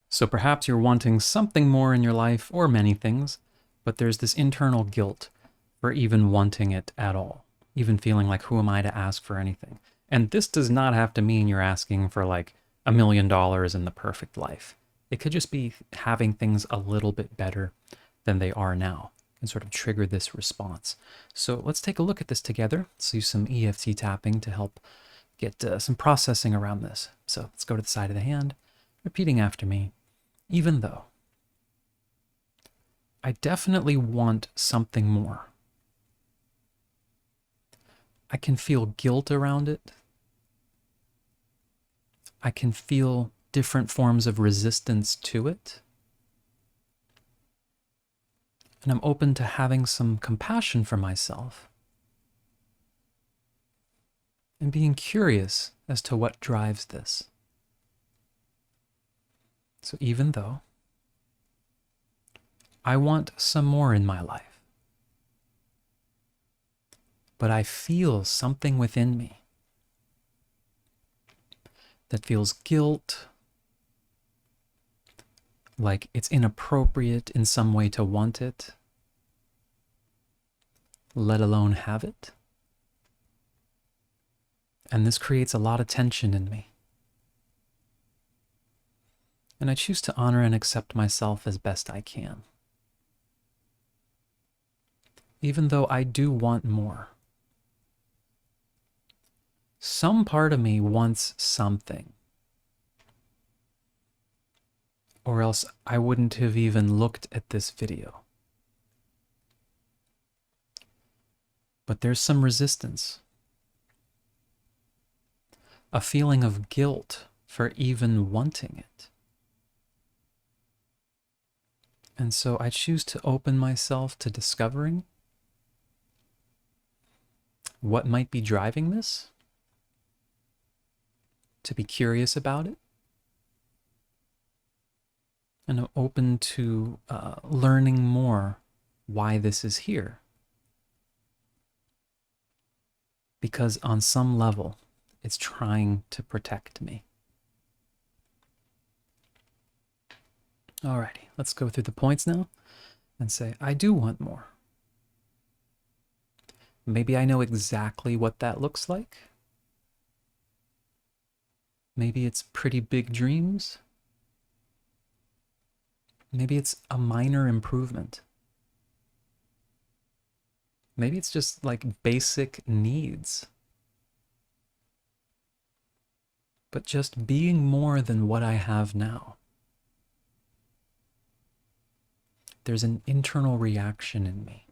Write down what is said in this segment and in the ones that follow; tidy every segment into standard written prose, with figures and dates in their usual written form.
So perhaps you're wanting something more in your life, or many things, but there's this internal guilt for even wanting it at all, even feeling like, who am I to ask for anything? And this does not have to mean you're asking for like $1 million and the perfect life. It could just be having things a little bit better than they are now and sort of trigger this response. So let's take a look at this together. Let's use some EFT tapping to help get some processing around this. So let's go to the side of the hand, repeating after me. Even though I definitely want something more, I can feel guilt around it. I can feel different forms of resistance to it. And I'm open to having some compassion for myself and being curious as to what drives this. So even though I want some more in my life, but I feel something within me that feels guilt, like it's inappropriate in some way to want it, let alone have it. And this creates a lot of tension in me. And I choose to honor and accept myself as best I can. Even though I do want more. Some part of me wants something. Or else I wouldn't have even looked at this video. But there's some resistance. A feeling of guilt for even wanting it. And so I choose to open myself to discovering what might be driving this, to be curious about it, and I'm open to learning more why this is here. Because on some level, it's trying to protect me. Alrighty, let's go through the points now and say, I do want more. Maybe I know exactly what that looks like. Maybe it's pretty big dreams. Maybe it's a minor improvement. Maybe it's just like basic needs. But just being more than what I have now. There's an internal reaction in me.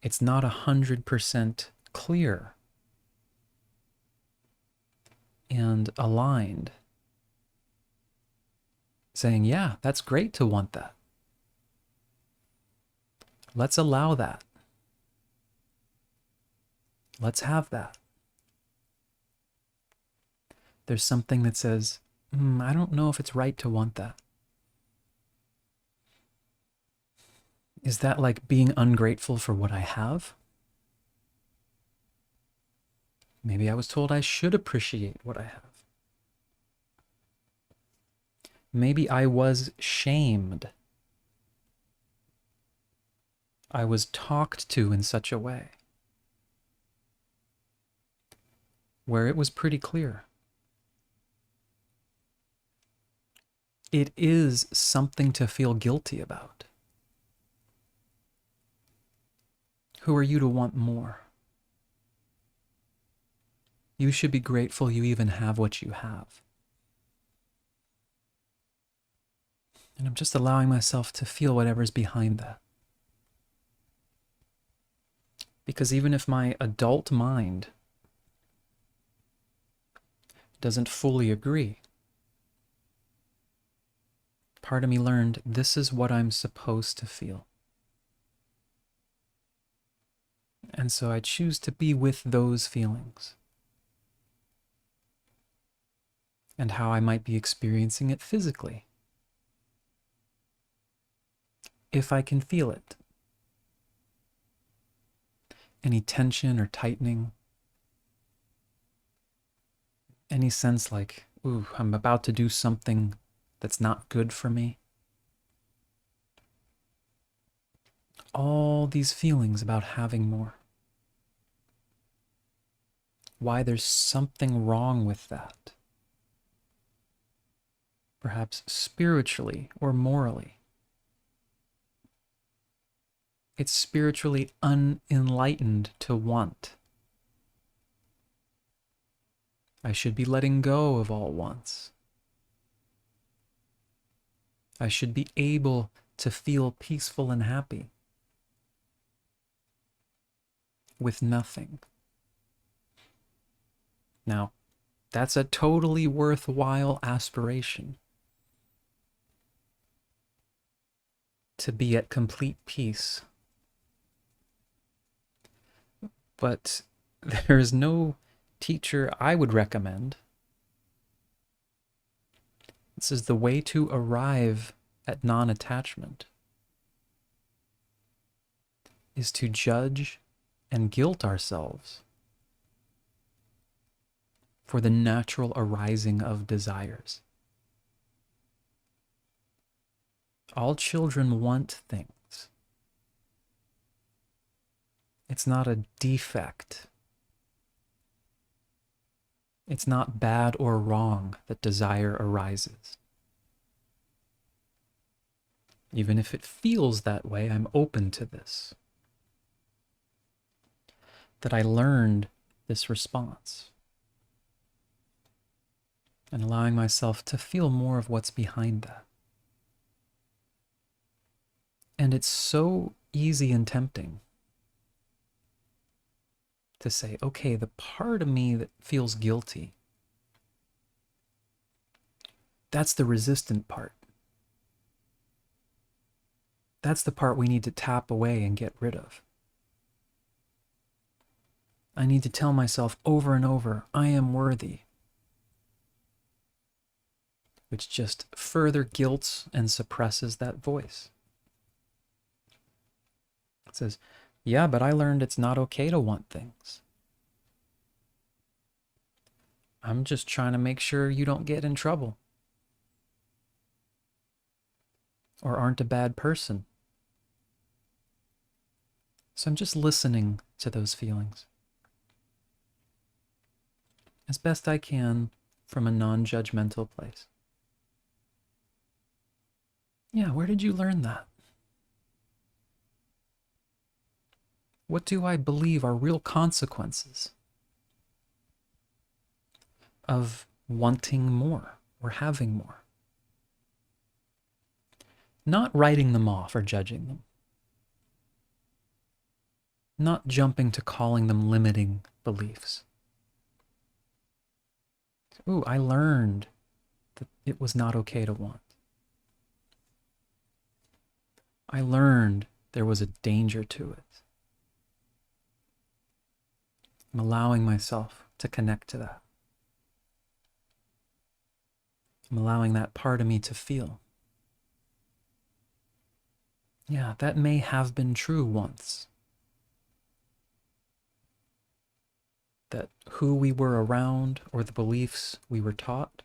It's not 100% clear and aligned, saying, yeah, that's great to want that. Let's allow that. Let's have that. There's something that says, I don't know if it's right to want that. Is that like being ungrateful for what I have? Maybe I was told I should appreciate what I have. Maybe I was shamed. I was talked to in such a way where it was pretty clear. It is something to feel guilty about. Who are you to want more? You should be grateful you even have what you have. And I'm just allowing myself to feel whatever's behind that. Because even if my adult mind doesn't fully agree, part of me learned this is what I'm supposed to feel. And so I choose to be with those feelings and how I might be experiencing it physically, if I can feel it. Any tension or tightening, any sense like ooh, I'm about to do something that's not good for me. All these feelings about having more. Why there's something wrong with that. Perhaps spiritually or morally. It's spiritually unenlightened to want. I should be letting go of all wants. I should be able to feel peaceful and happy with nothing. Now, that's a totally worthwhile aspiration. To be at complete peace. But there is no teacher I would recommend. This is the way to arrive at non-attachment, is to judge and guilt ourselves for the natural arising of desires. All children want things. It's not a defect. It's not bad or wrong that desire arises. Even if it feels that way, I'm open to this. That I learned this response. And allowing myself to feel more of what's behind that. And it's so easy and tempting to say, okay, the part of me that feels guilty, that's the resistant part. That's the part we need to tap away and get rid of. I need to tell myself over and over, I am worthy. Which just further guilts and suppresses that voice. It says, yeah, but I learned it's not okay to want things. I'm just trying to make sure you don't get in trouble. Or aren't a bad person. So I'm just listening to those feelings as best I can from a non-judgmental place. Yeah, where did you learn that? What do I believe are real consequences of wanting more or having more? Not writing them off or judging them. Not jumping to calling them limiting beliefs. Ooh, I learned that it was not okay to want. I learned there was a danger to it. I'm allowing myself to connect to that. I'm allowing that part of me to feel. Yeah, that may have been true once. That who we were around or the beliefs we were taught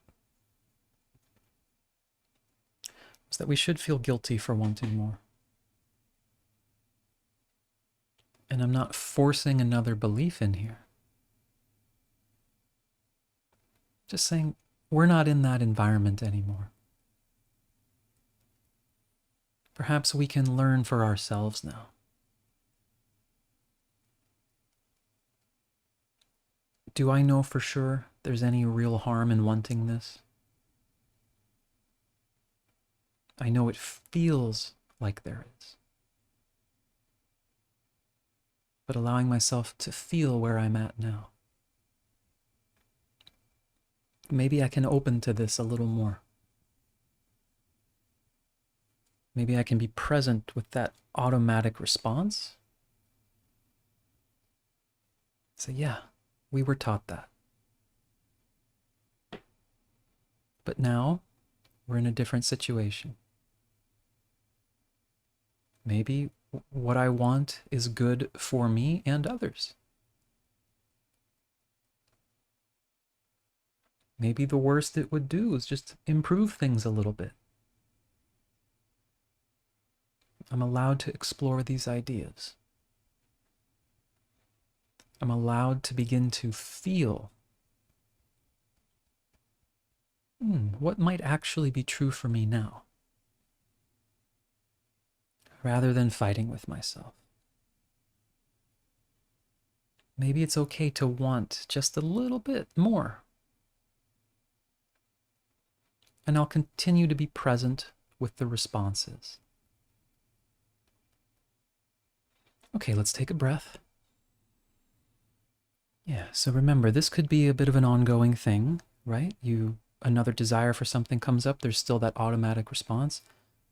was that we should feel guilty for wanting more. And I'm not forcing another belief in here. Just saying, we're not in that environment anymore. Perhaps we can learn for ourselves now. Do I know for sure there's any real harm in wanting this? I know it feels like there is. But allowing myself to feel where I'm at now. Maybe I can open to this a little more. Maybe I can be present with that automatic response. Say, yeah, we were taught that. But now we're in a different situation. Maybe what I want is good for me and others. Maybe the worst it would do is just improve things a little bit. I'm allowed to explore these ideas. I'm allowed to begin to feel what might actually be true for me now, rather than fighting with myself. Maybe it's okay to want just a little bit more. And I'll continue to be present with the responses. Okay, let's take a breath. Yeah, so remember, this could be a bit of an ongoing thing, right? Another desire for something comes up, there's still that automatic response.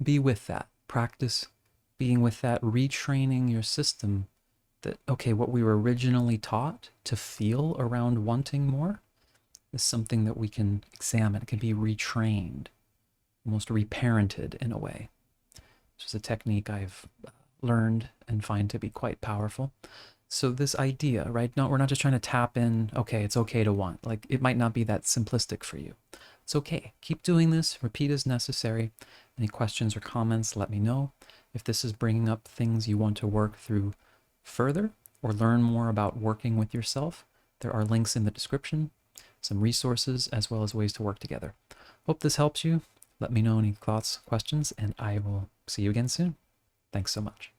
Be with that. Practice being with that, retraining your system that, okay, what we were originally taught to feel around wanting more is something that we can examine. It can be retrained, almost reparented in a way. This is a technique I've learned and find to be quite powerful. So this idea, right? No, we're not just trying to tap in, okay, it's okay to want. Like, it might not be that simplistic for you. It's okay. Keep doing this. Repeat as necessary. Any questions or comments, let me know. If this is bringing up things you want to work through further or learn more about working with yourself, there are links in the description, some resources, as well as ways to work together. Hope this helps you. Let me know any thoughts, questions, and I will see you again soon. Thanks so much.